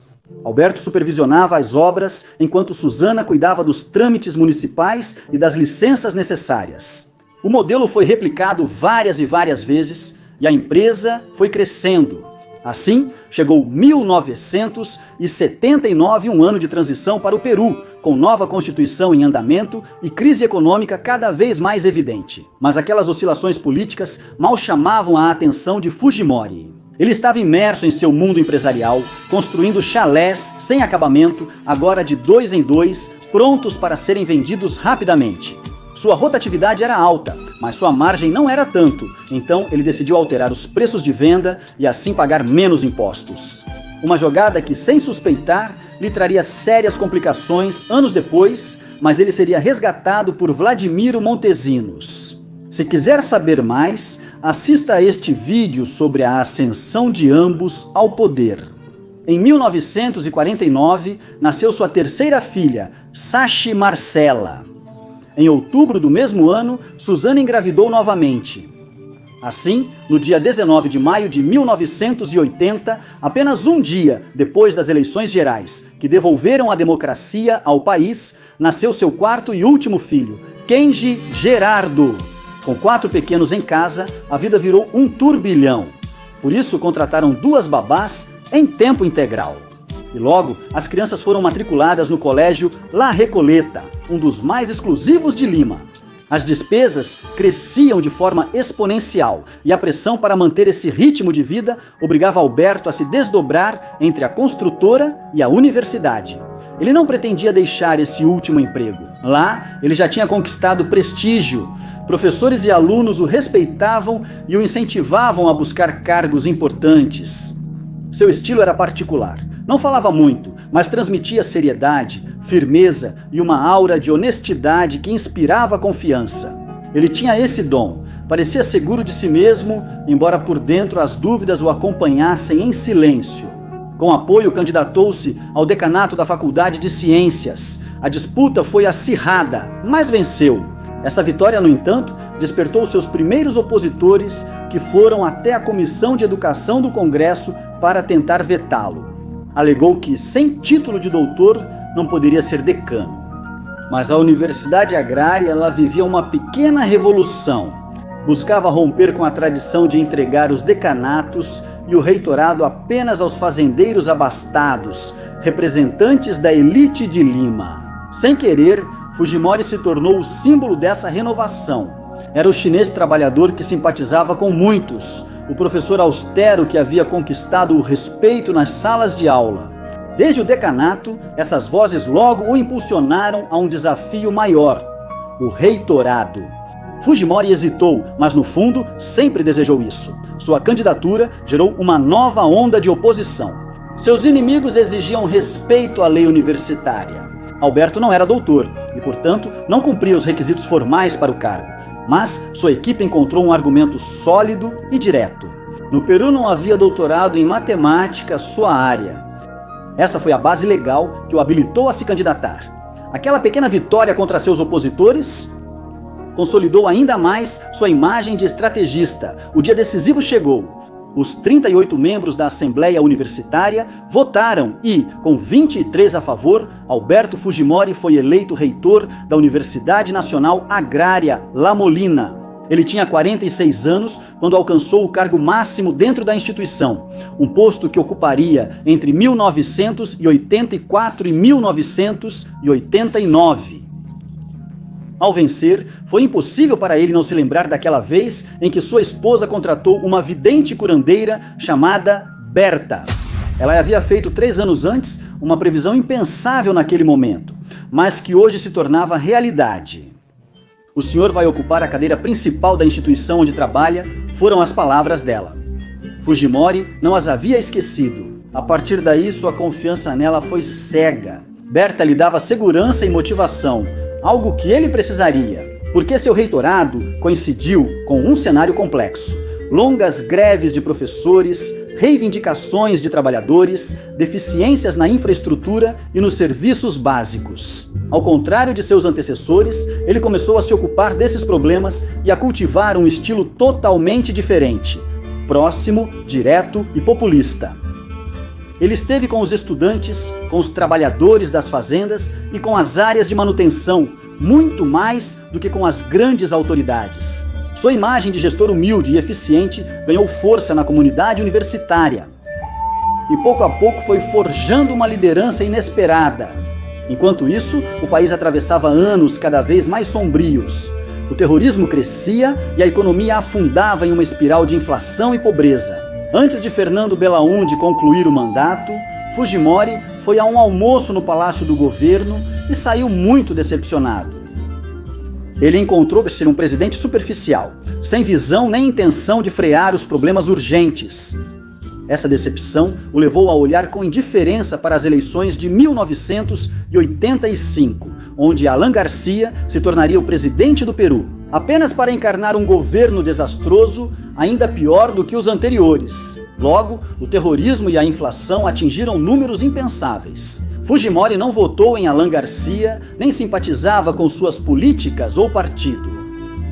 Alberto supervisionava as obras, enquanto Suzana cuidava dos trâmites municipais e das licenças necessárias. O modelo foi replicado várias e várias vezes e a empresa foi crescendo. Assim, chegou 1979, um ano de transição para o Peru, com nova constituição em andamento e crise econômica cada vez mais evidente. Mas aquelas oscilações políticas mal chamavam a atenção de Fujimori. Ele estava imerso em seu mundo empresarial, construindo chalés sem acabamento, agora de 2 em 2, prontos para serem vendidos rapidamente. Sua rotatividade era alta, mas sua margem não era tanto, então ele decidiu alterar os preços de venda e assim pagar menos impostos. Uma jogada que, sem suspeitar, lhe traria sérias complicações anos depois, mas ele seria resgatado por Vladimiro Montesinos. Se quiser saber mais, assista a este vídeo sobre a ascensão de ambos ao poder. Em 1949, nasceu sua terceira filha, Sachi Marcela. Em outubro do mesmo ano, Suzana engravidou novamente. Assim, no dia 19 de maio de 1980, apenas um dia depois das eleições gerais, que devolveram a democracia ao país, nasceu seu quarto e último filho, Kenji Gerardo. Com 4 pequenos em casa, a vida virou um turbilhão. Por isso, contrataram 2 babás em tempo integral. E logo, as crianças foram matriculadas no colégio La Recoleta, um dos mais exclusivos de Lima. As despesas cresciam de forma exponencial e a pressão para manter esse ritmo de vida obrigava Alberto a se desdobrar entre a construtora e a universidade. Ele não pretendia deixar esse último emprego. Lá, ele já tinha conquistado prestígio. Professores e alunos o respeitavam e o incentivavam a buscar cargos importantes. Seu estilo era particular. Não falava muito, mas transmitia seriedade, firmeza e uma aura de honestidade que inspirava confiança. Ele tinha esse dom, parecia seguro de si mesmo, embora por dentro as dúvidas o acompanhassem em silêncio. Com apoio, candidatou-se ao decanato da Faculdade de Ciências. A disputa foi acirrada, mas venceu. Essa vitória, no entanto, despertou seus primeiros opositores, que foram até a Comissão de Educação do Congresso para tentar vetá-lo. Alegou que, sem título de doutor, não poderia ser decano. Mas a Universidade Agrária ela vivia uma pequena revolução. Buscava romper com a tradição de entregar os decanatos e o reitorado apenas aos fazendeiros abastados, representantes da elite de Lima. Sem querer, Fujimori se tornou o símbolo dessa renovação. Era o chinês trabalhador que simpatizava com muitos, o professor austero que havia conquistado o respeito nas salas de aula. Desde o decanato, essas vozes logo o impulsionaram a um desafio maior: o reitorado. Fujimori hesitou, mas no fundo sempre desejou isso. Sua candidatura gerou uma nova onda de oposição. Seus inimigos exigiam respeito à lei universitária. Alberto não era doutor e, portanto, não cumpria os requisitos formais para o cargo, mas sua equipe encontrou um argumento sólido e direto. No Peru não havia doutorado em matemática, sua área. Essa foi a base legal que o habilitou a se candidatar. Aquela pequena vitória contra seus opositores consolidou ainda mais sua imagem de estrategista. O dia decisivo chegou. Os 38 membros da Assembleia Universitária votaram e, com 23 a favor, Alberto Fujimori foi eleito reitor da Universidade Nacional Agrária La Molina. Ele tinha 46 anos quando alcançou o cargo máximo dentro da instituição, um posto que ocuparia entre 1984 e 1989. Ao vencer, foi impossível para ele não se lembrar daquela vez em que sua esposa contratou uma vidente curandeira chamada Berta. Ela havia feito 3 anos antes uma previsão impensável naquele momento, mas que hoje se tornava realidade. "O senhor vai ocupar a cadeira principal da instituição onde trabalha", foram as palavras dela. Fujimori não as havia esquecido. A partir daí, sua confiança nela foi cega. Berta lhe dava segurança e motivação, algo que ele precisaria, porque seu reitorado coincidiu com um cenário complexo: longas greves de professores, reivindicações de trabalhadores, deficiências na infraestrutura e nos serviços básicos. Ao contrário de seus antecessores, ele começou a se ocupar desses problemas e a cultivar um estilo totalmente diferente: próximo, direto e populista. Ele esteve com os estudantes, com os trabalhadores das fazendas e com as áreas de manutenção, muito mais do que com as grandes autoridades. Sua imagem de gestor humilde e eficiente ganhou força na comunidade universitária. E pouco a pouco foi forjando uma liderança inesperada. Enquanto isso, o país atravessava anos cada vez mais sombrios. O terrorismo crescia e a economia afundava em uma espiral de inflação e pobreza. Antes de Fernando Belaúnde concluir o mandato, Fujimori foi a um almoço no Palácio do Governo e saiu muito decepcionado. Ele encontrou ser um presidente superficial, sem visão nem intenção de frear os problemas urgentes. Essa decepção o levou a olhar com indiferença para as eleições de 1985, onde Alan Garcia se tornaria o presidente do Peru, apenas para encarnar um governo desastroso, ainda pior do que os anteriores. Logo, o terrorismo e a inflação atingiram números impensáveis. Fujimori não votou em Alan Garcia, nem simpatizava com suas políticas ou partido.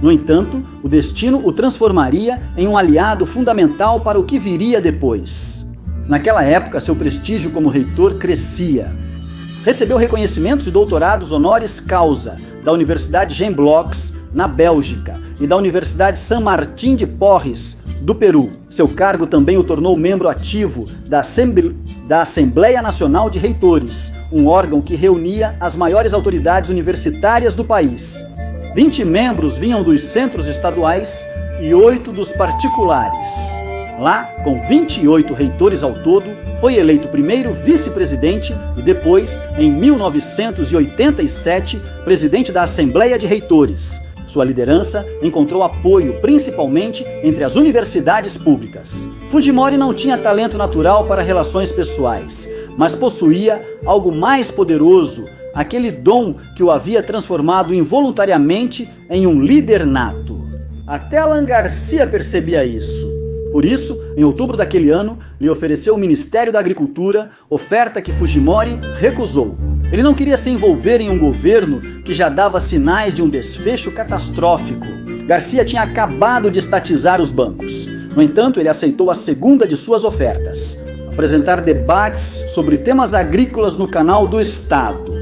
No entanto, o destino o transformaria em um aliado fundamental para o que viria depois. Naquela época, seu prestígio como reitor crescia. Recebeu reconhecimentos e doutorados honoris causa da Universidade Gembloux, na Bélgica, e da Universidade San Martín de Porres, do Peru. Seu cargo também o tornou membro ativo da Assembleia Nacional de Reitores, um órgão que reunia as maiores autoridades universitárias do país. 20 membros vinham dos centros estaduais e 8 dos particulares. Lá, com 28 reitores ao todo, foi eleito primeiro vice-presidente e depois, em 1987, presidente da Assembleia de Reitores. Sua liderança encontrou apoio principalmente entre as universidades públicas. Fujimori não tinha talento natural para relações pessoais, mas possuía algo mais poderoso, aquele dom que o havia transformado involuntariamente em um líder nato. Até Alan Garcia percebia isso. Por isso, em outubro daquele ano, lhe ofereceu o Ministério da Agricultura, oferta que Fujimori recusou. Ele não queria se envolver em um governo que já dava sinais de um desfecho catastrófico. Garcia tinha acabado de estatizar os bancos. No entanto, ele aceitou a segunda de suas ofertas: apresentar debates sobre temas agrícolas no canal do Estado.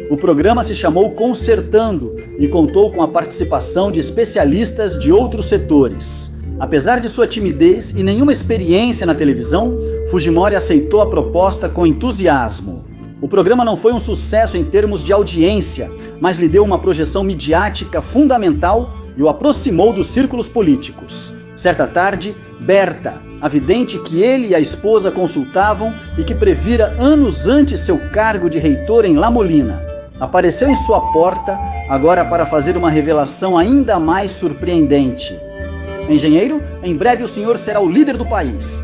O programa se chamou Consertando e contou com a participação de especialistas de outros setores. Apesar de sua timidez e nenhuma experiência na televisão, Fujimori aceitou a proposta com entusiasmo. O programa não foi um sucesso em termos de audiência, mas lhe deu uma projeção midiática fundamental e o aproximou dos círculos políticos. Certa tarde, Berta, a vidente que ele e a esposa consultavam e que previra anos antes seu cargo de reitor em La Molina, apareceu em sua porta, agora para fazer uma revelação ainda mais surpreendente. Engenheiro, em breve o senhor será o líder do país.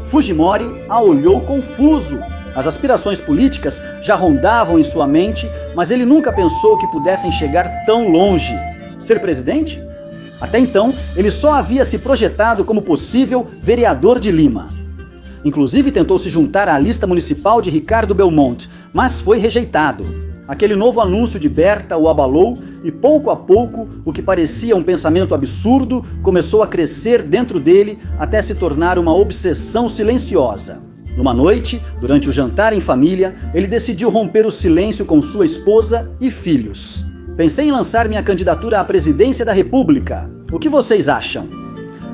Fujimori a olhou confuso. As aspirações políticas já rondavam em sua mente, mas ele nunca pensou que pudessem chegar tão longe. Ser presidente? Até então, ele só havia se projetado como possível vereador de Lima. Inclusive tentou se juntar à lista municipal de Ricardo Belmonte, mas foi rejeitado. Aquele novo anúncio de Berta o abalou e pouco a pouco o que parecia um pensamento absurdo começou a crescer dentro dele até se tornar uma obsessão silenciosa. Numa noite, durante o jantar em família, ele decidiu romper o silêncio com sua esposa e filhos. Pensei em lançar minha candidatura à presidência da República. O que vocês acham?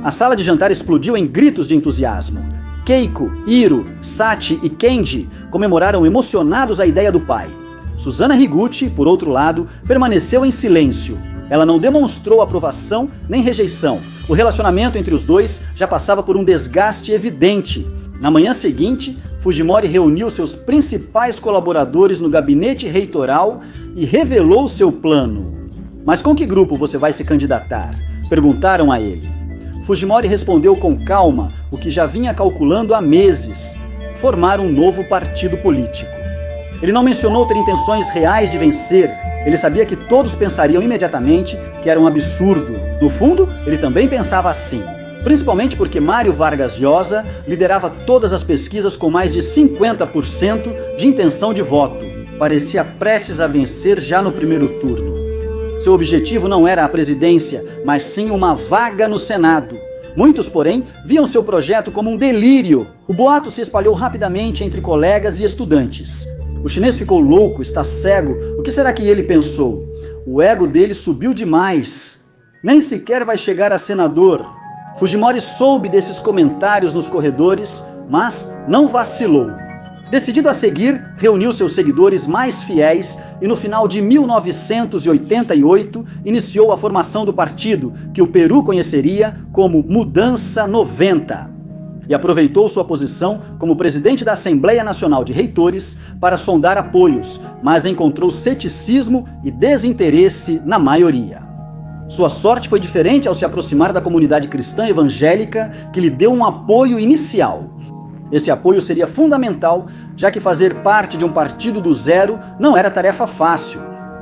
A sala de jantar explodiu em gritos de entusiasmo. Keiko, Hiro, Sachi e Kenji comemoraram emocionados a ideia do pai. Susana Higuchi, por outro lado, permaneceu em silêncio. Ela não demonstrou aprovação nem rejeição. O relacionamento entre os dois já passava por um desgaste evidente. Na manhã seguinte, Fujimori reuniu seus principais colaboradores no gabinete reitoral e revelou seu plano. Mas com que grupo você vai se candidatar? Perguntaram a ele. Fujimori respondeu com calma o que já vinha calculando há meses: formar um novo partido político. Ele não mencionou ter intenções reais de vencer. Ele sabia que todos pensariam imediatamente que era um absurdo. No fundo, ele também pensava assim. Principalmente porque Mário Vargas Llosa liderava todas as pesquisas com mais de 50% de intenção de voto. Parecia prestes a vencer já no primeiro turno. Seu objetivo não era a presidência, mas sim uma vaga no Senado. Muitos, porém, viam seu projeto como um delírio. O boato se espalhou rapidamente entre colegas e estudantes. O chinês ficou louco, está cego. O que será que ele pensou? O ego dele subiu demais. Nem sequer vai chegar a senador. Fujimori soube desses comentários nos corredores, mas não vacilou. Decidido a seguir, reuniu seus seguidores mais fiéis e no final de 1988 iniciou a formação do partido, que o Peru conheceria como Mudança 90. E aproveitou sua posição como presidente da Assembleia Nacional de Reitores para sondar apoios, mas encontrou ceticismo e desinteresse na maioria. Sua sorte foi diferente ao se aproximar da comunidade cristã evangélica, que lhe deu um apoio inicial. Esse apoio seria fundamental, já que fazer parte de um partido do zero não era tarefa fácil.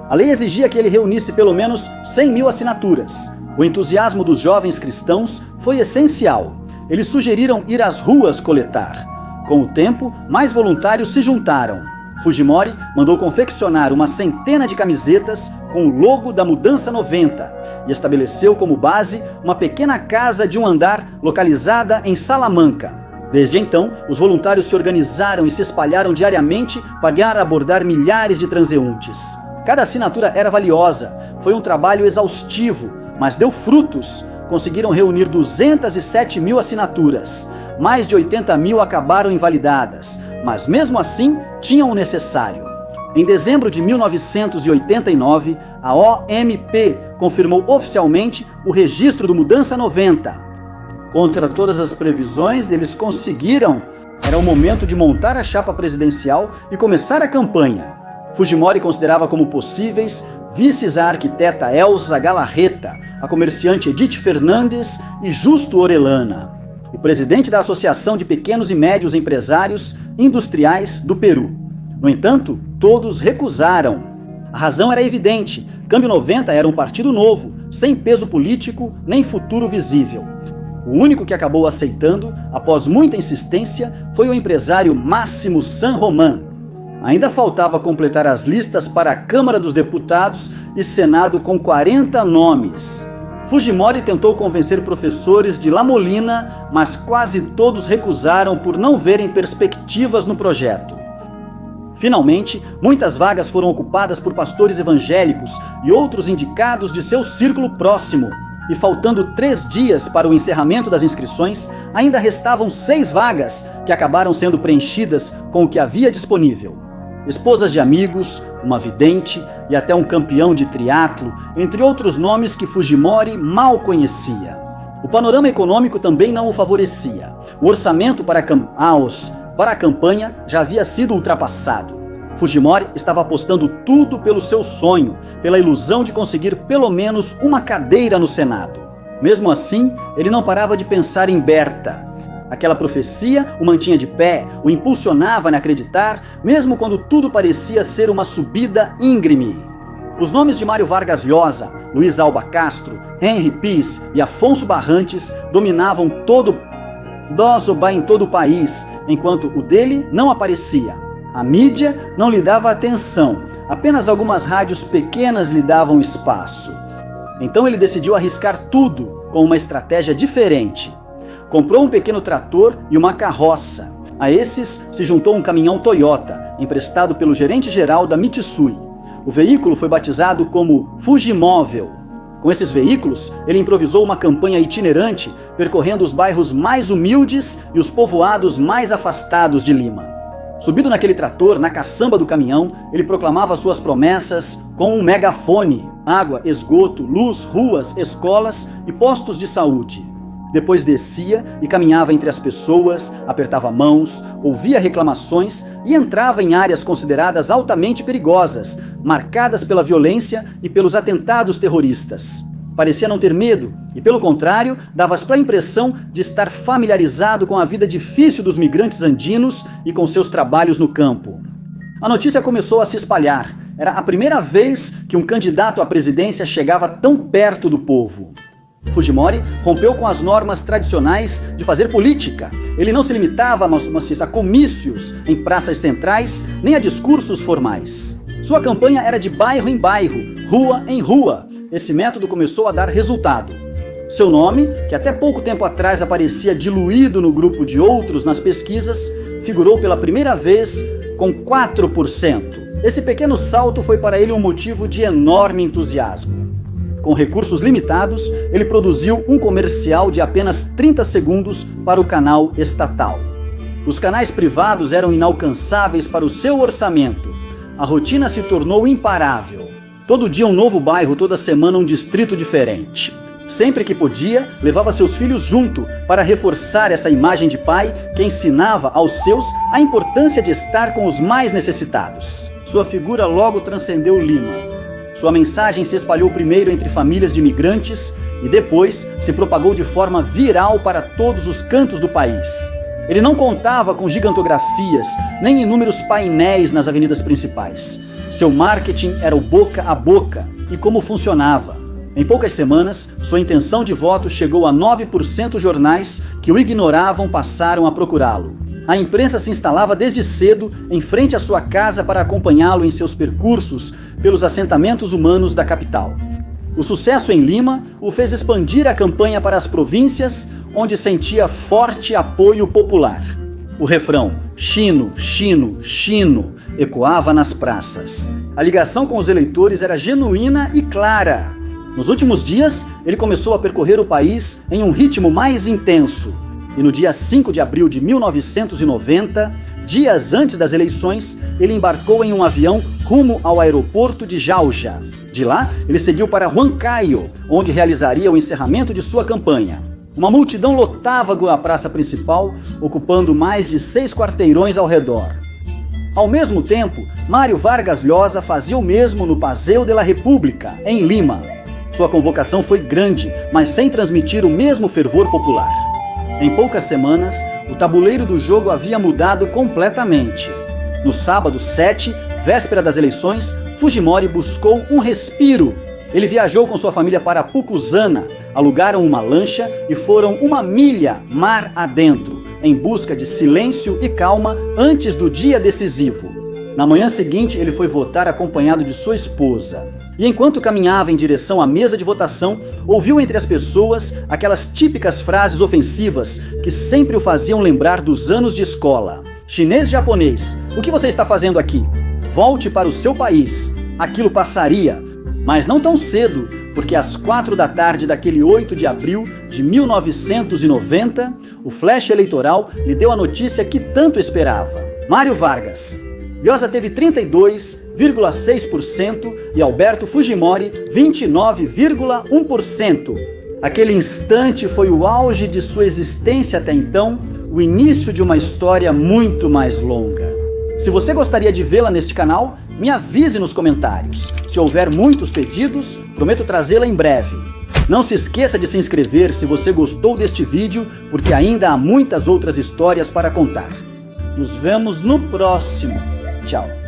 A lei exigia que ele reunisse pelo menos 100 mil assinaturas. O entusiasmo dos jovens cristãos foi essencial. Eles sugeriram ir às ruas coletar. Com o tempo, mais voluntários se juntaram. Fujimori mandou confeccionar uma centena de camisetas com o logo da Mudança 90 e estabeleceu como base uma pequena casa de um andar localizada em Salamanca. Desde então, os voluntários se organizaram e se espalharam diariamente para abordar milhares de transeuntes. Cada assinatura era valiosa, foi um trabalho exaustivo, mas deu frutos. Conseguiram reunir 207 mil assinaturas. Mais de 80 mil acabaram invalidadas, mas mesmo assim tinham o necessário. Em dezembro de 1989, a OMP confirmou oficialmente o registro do Mudança 90. Contra todas as previsões, eles conseguiram. Era o momento de montar a chapa presidencial e começar a campanha. Fujimori considerava como possíveis vices a arquiteta Elza Galarreta, a comerciante Edith Fernandes e Justo Orellana, o presidente da Associação de Pequenos e Médios Empresários Industriais do Peru. No entanto, todos recusaram. A razão era evidente: Câmbio 90 era um partido novo, sem peso político nem futuro visível. O único que acabou aceitando, após muita insistência, foi o empresário Máximo San Román. Ainda faltava completar as listas para a Câmara dos Deputados e Senado com 40 nomes. Fujimori tentou convencer professores de La Molina, mas quase todos recusaram por não verem perspectivas no projeto. Finalmente, muitas vagas foram ocupadas por pastores evangélicos e outros indicados de seu círculo próximo. E faltando 3 dias para o encerramento das inscrições, ainda restavam 6 vagas que acabaram sendo preenchidas com o que havia disponível. Esposas de amigos, uma vidente e até um campeão de triatlo, entre outros nomes que Fujimori mal conhecia. O panorama econômico também não o favorecia. O orçamento para a campanha já havia sido ultrapassado. Fujimori estava apostando tudo pelo seu sonho, pela ilusão de conseguir pelo menos uma cadeira no Senado. Mesmo assim, ele não parava de pensar em Berta. Aquela profecia o mantinha de pé, o impulsionava a acreditar, mesmo quando tudo parecia ser uma subida íngreme. Os nomes de Mário Vargas Llosa, Luiz Alba Castro, Henry Pis e Afonso Barrantes dominavam em todo o país, enquanto o dele não aparecia. A mídia não lhe dava atenção, apenas algumas rádios pequenas lhe davam espaço. Então ele decidiu arriscar tudo com uma estratégia diferente. Comprou um pequeno trator e uma carroça. A esses se juntou um caminhão Toyota, emprestado pelo gerente-geral da Mitsui. O veículo foi batizado como Fujimóvel. Com esses veículos, ele improvisou uma campanha itinerante, percorrendo os bairros mais humildes e os povoados mais afastados de Lima. Subido naquele trator, na caçamba do caminhão, ele proclamava suas promessas com um megafone: água, esgoto, luz, ruas, escolas e postos de saúde. Depois descia e caminhava entre as pessoas, apertava mãos, ouvia reclamações e entrava em áreas consideradas altamente perigosas, marcadas pela violência e pelos atentados terroristas. Parecia não ter medo e, pelo contrário, dava-se a impressão de estar familiarizado com a vida difícil dos migrantes andinos e com seus trabalhos no campo. A notícia começou a se espalhar. Era a primeira vez que um candidato à presidência chegava tão perto do povo. Fujimori rompeu com as normas tradicionais de fazer política. Ele não se limitava a comícios em praças centrais, nem a discursos formais. Sua campanha era de bairro em bairro, rua em rua. Esse método começou a dar resultado. Seu nome, que até pouco tempo atrás aparecia diluído no grupo de outros nas pesquisas, figurou pela primeira vez com 4%. Esse pequeno salto foi para ele um motivo de enorme entusiasmo. Com recursos limitados, ele produziu um comercial de apenas 30 segundos para o canal estatal. Os canais privados eram inalcançáveis para o seu orçamento. A rotina se tornou imparável. Todo dia um novo bairro, toda semana um distrito diferente. Sempre que podia, levava seus filhos junto para reforçar essa imagem de pai que ensinava aos seus a importância de estar com os mais necessitados. Sua figura logo transcendeu Lima. Sua mensagem se espalhou primeiro entre famílias de imigrantes e depois se propagou de forma viral para todos os cantos do país. Ele não contava com gigantografias, nem inúmeros painéis nas avenidas principais. Seu marketing era o boca a boca. E como funcionava? Em poucas semanas, sua intenção de voto chegou a 9% dos jornais que o ignoravam passaram a procurá-lo. A imprensa se instalava desde cedo em frente à sua casa para acompanhá-lo em seus percursos pelos assentamentos humanos da capital. O sucesso em Lima o fez expandir a campanha para as províncias, onde sentia forte apoio popular. O refrão "Chino, Chino, Chino" ecoava nas praças. A ligação com os eleitores era genuína e clara. Nos últimos dias, ele começou a percorrer o país em um ritmo mais intenso. E no dia 5 de abril de 1990, dias antes das eleições, ele embarcou em um avião rumo ao aeroporto de Jauja. De lá, ele seguiu para Huancayo, onde realizaria o encerramento de sua campanha. Uma multidão lotava a praça principal, ocupando mais de 6 quarteirões ao redor. Ao mesmo tempo, Mário Vargas Llosa fazia o mesmo no Paseo de la República, em Lima. Sua convocação foi grande, mas sem transmitir o mesmo fervor popular. Em poucas semanas, o tabuleiro do jogo havia mudado completamente. No sábado 7, véspera das eleições, Fujimori buscou um respiro. Ele viajou com sua família para Pucusana, alugaram uma lancha e foram 1 milha mar adentro, em busca de silêncio e calma antes do dia decisivo. Na manhã seguinte, ele foi votar acompanhado de sua esposa. E enquanto caminhava em direção à mesa de votação, ouviu entre as pessoas aquelas típicas frases ofensivas que sempre o faziam lembrar dos anos de escola. Chinês, japonês, o que você está fazendo aqui? Volte para o seu país. Aquilo passaria, mas não tão cedo, porque às 4 da tarde daquele 8 de abril de 1990, o flash eleitoral lhe deu a notícia que tanto esperava. Mário Vargas Llosa teve 32,6% e Alberto Fujimori 29,1%. Aquele instante foi o auge de sua existência até então, o início de uma história muito mais longa. Se você gostaria de vê-la neste canal, me avise nos comentários. Se houver muitos pedidos, prometo trazê-la em breve. Não se esqueça de se inscrever se você gostou deste vídeo, porque ainda há muitas outras histórias para contar. Nos vemos no próximo. Tchau.